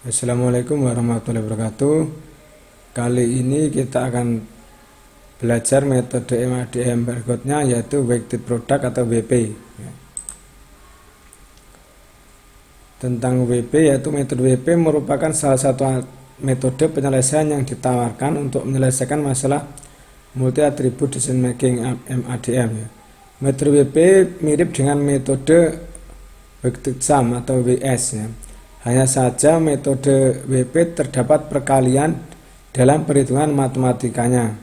Assalamualaikum warahmatullahi wabarakatuh. Kali ini kita akan belajar metode MADM berikutnya, yaitu Weighted Product atau WP. Tentang WP, yaitu metode WP merupakan salah satu metode penyelesaian yang ditawarkan untuk menyelesaikan masalah multi attribute decision making MADM. Metode WP mirip dengan metode Weighted Sum atau WS. Hanya saja metode WP terdapat perkalian dalam perhitungan matematikanya.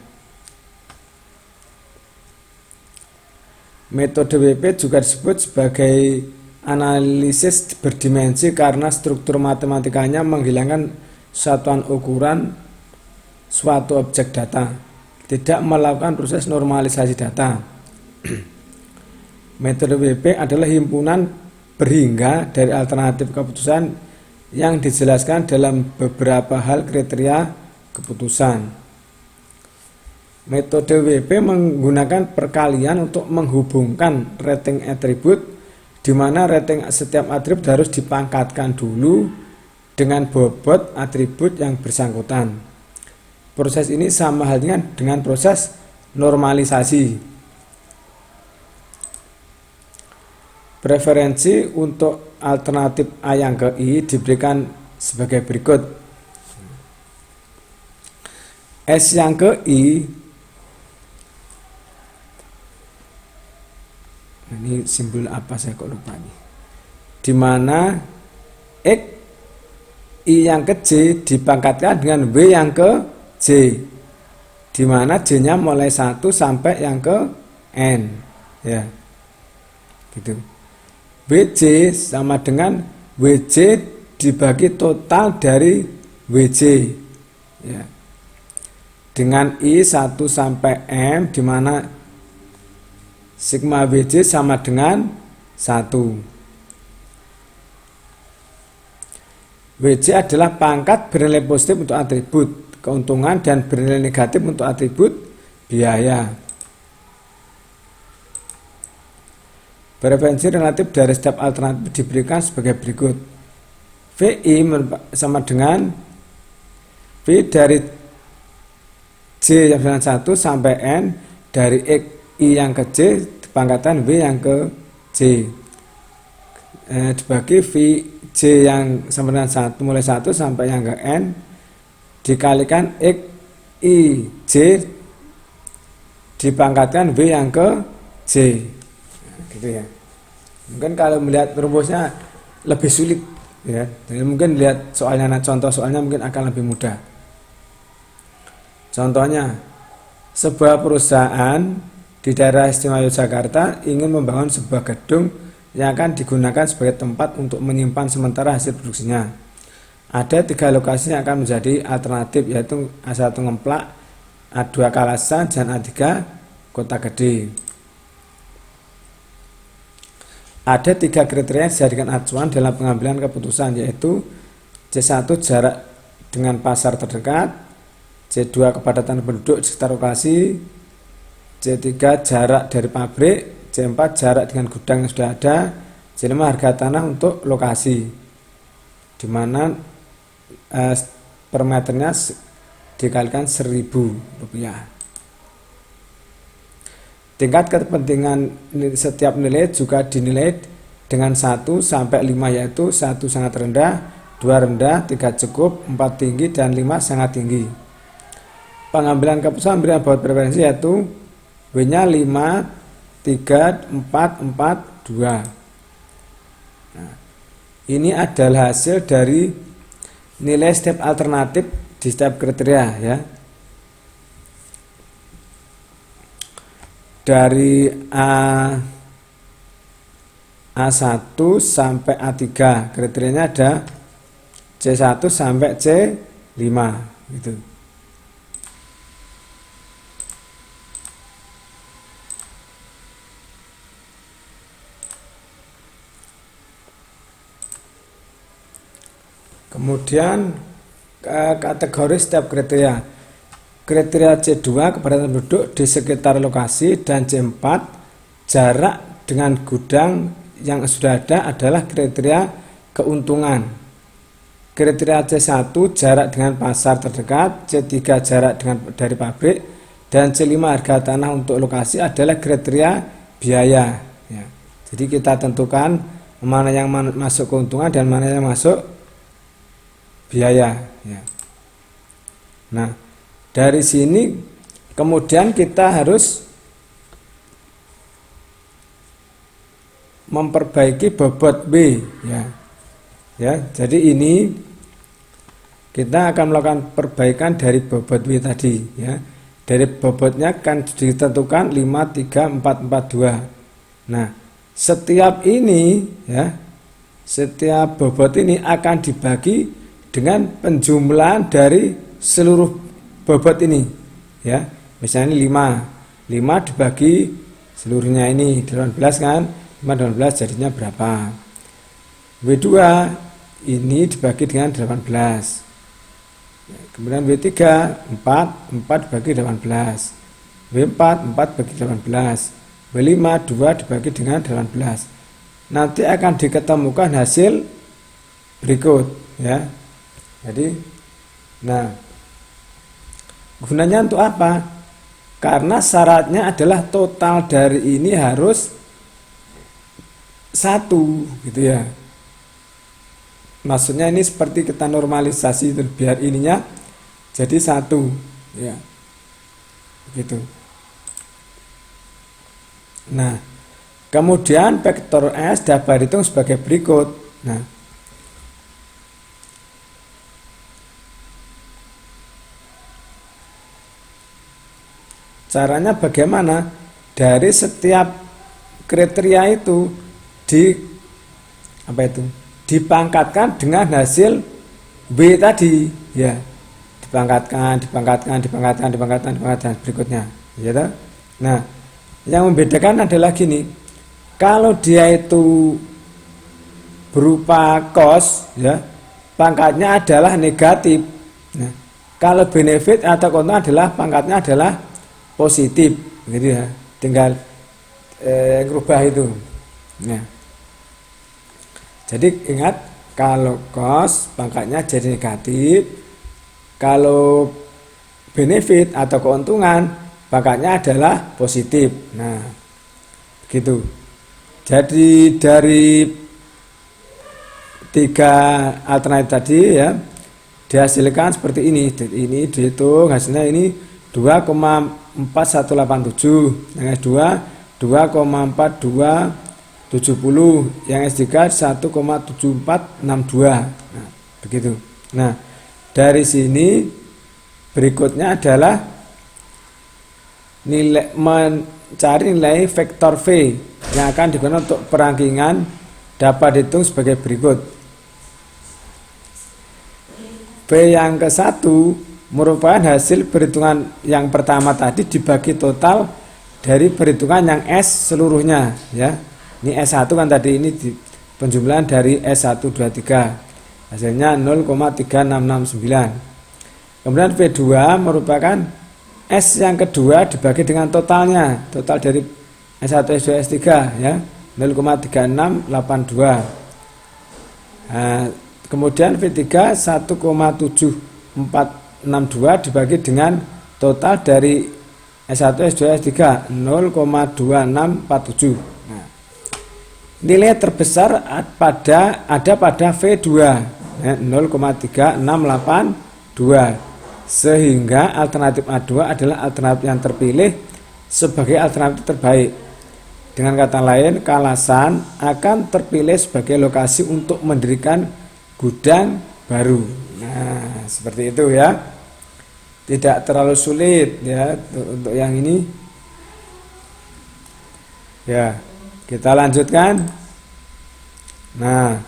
Metode WP juga disebut sebagai analisis berdimensi karena struktur matematikanya menghilangkan satuan ukuran suatu objek data, tidak melakukan proses normalisasi data. Metode WP adalah himpunan berhingga dari alternatif keputusan yang dijelaskan dalam beberapa hal kriteria keputusan. Metode WP menggunakan perkalian untuk menghubungkan rating atribut, di mana rating setiap atribut harus dipangkatkan dulu dengan bobot atribut yang bersangkutan. Proses ini sama halnya dengan proses normalisasi. Preferensi untuk alternatif A yang ke I diberikan sebagai berikut. S yang ke I, ini simbol apa saya kok lupa nih, dimana X I yang ke J dipangkatkan dengan W yang ke J, dimana J nya mulai 1 sampai yang ke N, ya gitu. WJ sama dengan WJ dibagi total dari WJ, ya, dengan I 1 sampai M, dimana sigma WJ sama dengan 1. WJ adalah pangkat bernilai positif untuk atribut keuntungan dan bernilai negatif untuk atribut biaya. Preferensi relatif dari setiap alternatif diberikan sebagai berikut. VI sama dengan V dari J yang dengan 1 sampai N dari X I yang ke J dipangkatkan W yang ke J, dibagi V J yang sama dengan 1 mulai 1 sampai yang ke N dikalikan X I J dipangkatkan W yang ke J, gitu ya. Mungkin kalau melihat rumusnya lebih sulit, ya. Jadi mungkin lihat soalnya, contoh soalnya mungkin akan lebih mudah. Contohnya, sebuah perusahaan di daerah istimewa Yogyakarta ingin membangun sebuah gedung yang akan digunakan sebagai tempat untuk menyimpan sementara hasil produksinya. Ada 3 lokasi yang akan menjadi alternatif, yaitu A1 Ngemplak, A2 Kalasan, dan A3 Kota Gede. Ada 3 kriteria yang dijadikan acuan dalam pengambilan keputusan, yaitu C1 jarak dengan pasar terdekat, C2 kepadatan penduduk di sekitar lokasi, C3 jarak dari pabrik, C4 jarak dengan gudang yang sudah ada, C5 harga tanah untuk lokasi, di mana per meternya dikalikan Rp1.000. Tingkat kepentingan setiap nilai juga dinilai dengan 1 sampai 5, yaitu 1 sangat rendah, 2 rendah, 3 cukup, 4 tinggi, dan 5 sangat tinggi. Pengambilan keputusan memberikan bobot preferensi, yaitu W-nya 5, 3, 4, 4, 2. Nah, ini adalah hasil dari nilai setiap alternatif di setiap kriteria, ya. Dari A1 sampai A3 kriterianya ada C1 sampai C5, gitu. Kemudian kategori setiap kriteria. Kriteria C2 kepadatan penduduk di sekitar lokasi, dan C4 jarak dengan gudang yang sudah ada adalah kriteria keuntungan. kriteria C1 jarak dengan pasar terdekat, C3 jarak dari pabrik, dan C5 harga tanah untuk lokasi adalah kriteria biaya. Ya. Jadi kita tentukan mana yang masuk keuntungan dan mana yang masuk biaya. Ya. Nah, dari sini kemudian kita harus memperbaiki bobot B. Ya, jadi ini kita akan melakukan perbaikan dari bobot B tadi. Ya. Dari bobotnya kan ditentukan 5, 3, 4, 4, 2. Nah, setiap ini ya, setiap bobot ini akan dibagi dengan penjumlahan dari seluruh bobot ini. Ya, misalnya 5 dibagi seluruhnya ini 18 kan, 5 18 jadinya berapa? W2 ini dibagi dengan 18. Kemudian W3 4 dibagi 18. W4 4 bagi 18. W5 2 dibagi dengan 18. Nanti akan diketemukan hasil berikut ya. Jadi nah, gunanya untuk apa? Karena syaratnya adalah total dari ini harus 1 gitu ya. Maksudnya ini seperti kita normalisasi itu biar ininya jadi 1 ya. Gitu. Nah, kemudian vektor S dapat dihitung sebagai berikut. Nah, caranya bagaimana? Dari setiap kriteria itu dipangkatkan dengan hasil B tadi ya. Dipangkatkan berikutnya ya. Nah, yang membedakan adalah gini. Kalau dia itu berupa cost ya, pangkatnya adalah negatif. Nah, kalau benefit atau keuntungan adalah pangkatnya adalah positif gitu ya. Tinggal ngerubah itu. Nah, jadi ingat, kalau cost pangkatnya jadi negatif, kalau benefit atau keuntungan pangkatnya adalah positif. Nah, begitu. Jadi dari 3 alternatif tadi ya, dihasilkan seperti ini. Ini dihitung hasilnya ini 2,4187, yang S2 2,4270, yang S3 1,7462. Nah, begitu. Nah, dari sini berikutnya adalah mencari nilai vektor V yang akan digunakan untuk perangkingan dapat dihitung sebagai berikut. V yang ke-1 merupakan hasil perhitungan yang pertama tadi dibagi total dari perhitungan yang S seluruhnya ya. Ini S1 kan tadi, ini penjumlahan dari S123, hasilnya 0,3669. Kemudian V2 merupakan S yang kedua dibagi dengan totalnya, total dari S1, S2, S3 ya, 0,3682. Nah, kemudian V3 1,7462 dibagi dengan total dari S1, S2, S3 0,2647. Nah, nilai terbesar ada pada V2 ya, 0,3682. Sehingga alternatif A2 adalah alternatif yang terpilih sebagai alternatif terbaik. Dengan kata lain, Kalasan akan terpilih sebagai lokasi untuk mendirikan gudang baru. Nah, seperti itu ya. Tidak terlalu sulit ya untuk yang ini. Ya, kita lanjutkan. Nah,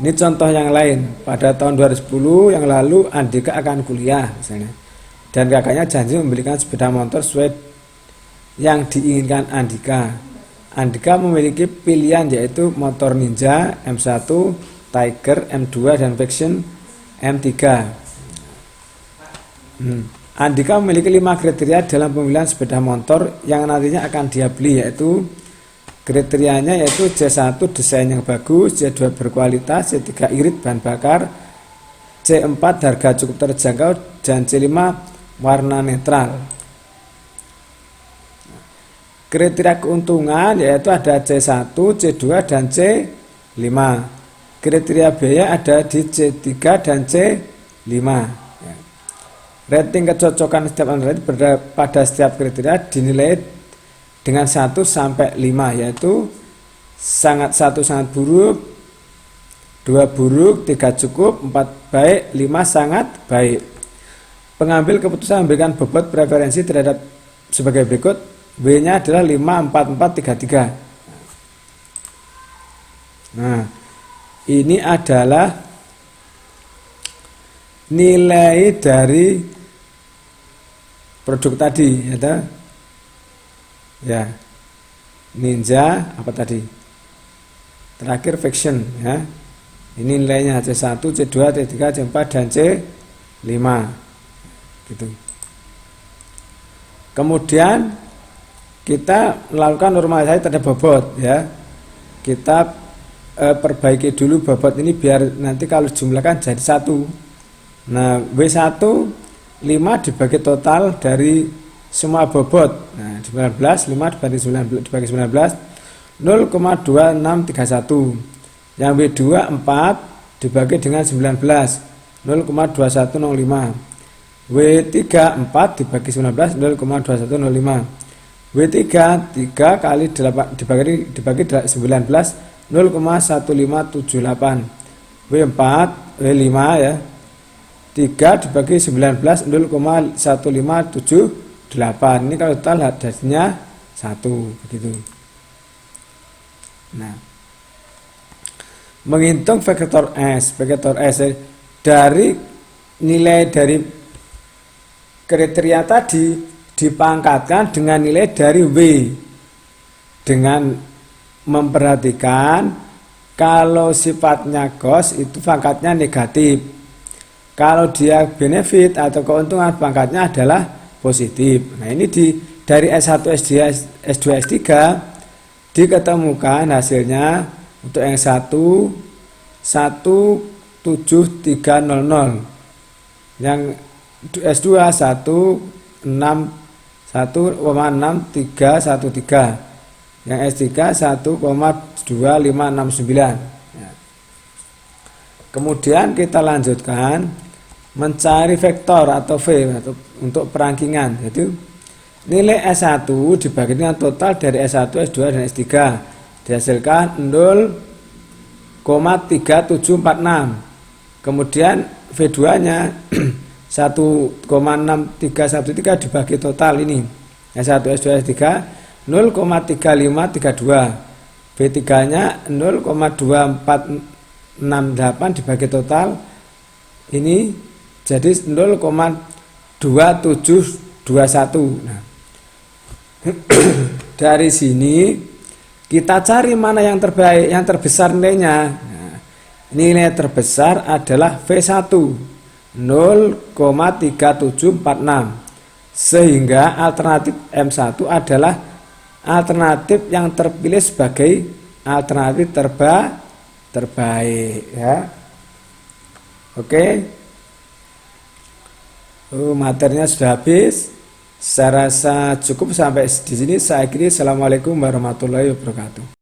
ini contoh yang lain. Pada tahun 2010 yang lalu Andika akan kuliah misalnya, dan kakaknya janji membelikan sepeda motor sesuai yang diinginkan Andika. Andika memiliki pilihan yaitu motor Ninja M1, Tiger M2 dan Vision M3. Andika memiliki 5 kriteria dalam pemilihan sepeda motor yang nantinya akan dia beli, yaitu kriterianya yaitu C1 desain yang bagus, C2 berkualitas, C3 irit bahan bakar, C4 harga cukup terjangkau, dan C5 warna netral. Kriteria keuntungan yaitu ada C1, C2, dan C5. Kriteria biaya ada di C3 dan C5. Rating kecocokan setiap underwriting pada setiap kriteria dinilai dengan 1 sampai 5, yaitu 1 sangat buruk, 2 buruk, 3 cukup, 4 baik, 5 sangat baik. Pengambil keputusan memberikan bobot preferensi terhadap sebagai berikut. W-nya adalah 5, 4, 4, 3, 3. Nah, ini adalah nilai dari produk tadi, ya, Ninja apa tadi? Terakhir Fiction, ya. Ini nilainya C1, C2, C3, C4, dan C5. Gitu. Kemudian kita melakukan normalisasi terhadap bobot, ya. Kita perbaiki dulu bobot ini biar nanti kalau jumlahkan jadi 1. Nah, W1 5 dibagi total dari semua bobot. Nah, 19, 5 dibagi 19, 0,2631. Yang W2 4 dibagi dengan 19, 0,2105. W3 4 dibagi 19, 0,2105. W3 3 kali 8 dibagi 19, 0,1578. W4 W5 ya, 3 dibagi 19, 0,1578. Ini kalau total hasilnya 1, begitu. Nah, menghitung vektor S dari nilai dari kriteria tadi dipangkatkan dengan nilai dari W, dengan memperhatikan kalau sifatnya cost itu pangkatnya negatif, kalau dia benefit atau keuntungan pangkatnya adalah positif. Nah, ini dari S1, S2, S3 diketemukan hasilnya untuk yang 17300, yang S2 1,6313, yang S3 1,2569. Ya. Kemudian kita lanjutkan mencari vektor atau V untuk perangkingan, yaitu nilai S1 dibagi dengan total dari S1, S2, dan S3 dihasilkan 0,3746. Kemudian V2-nya 1,6313 dibagi total ini S1, S2, S3 0,3532. V3-nya 0,2468 dibagi total ini jadi 0,2721. Nah, dari sini kita cari mana yang terbaik, yang terbesar nilainya. Nah, nilai terbesar adalah V1 0,3746, sehingga alternatif M1 adalah alternatif yang terpilih sebagai alternatif terbaik, ya. Oke. Materinya sudah habis. Saya rasa cukup sampai di sini. Saya akhiri. Assalamualaikum warahmatullahi wabarakatuh.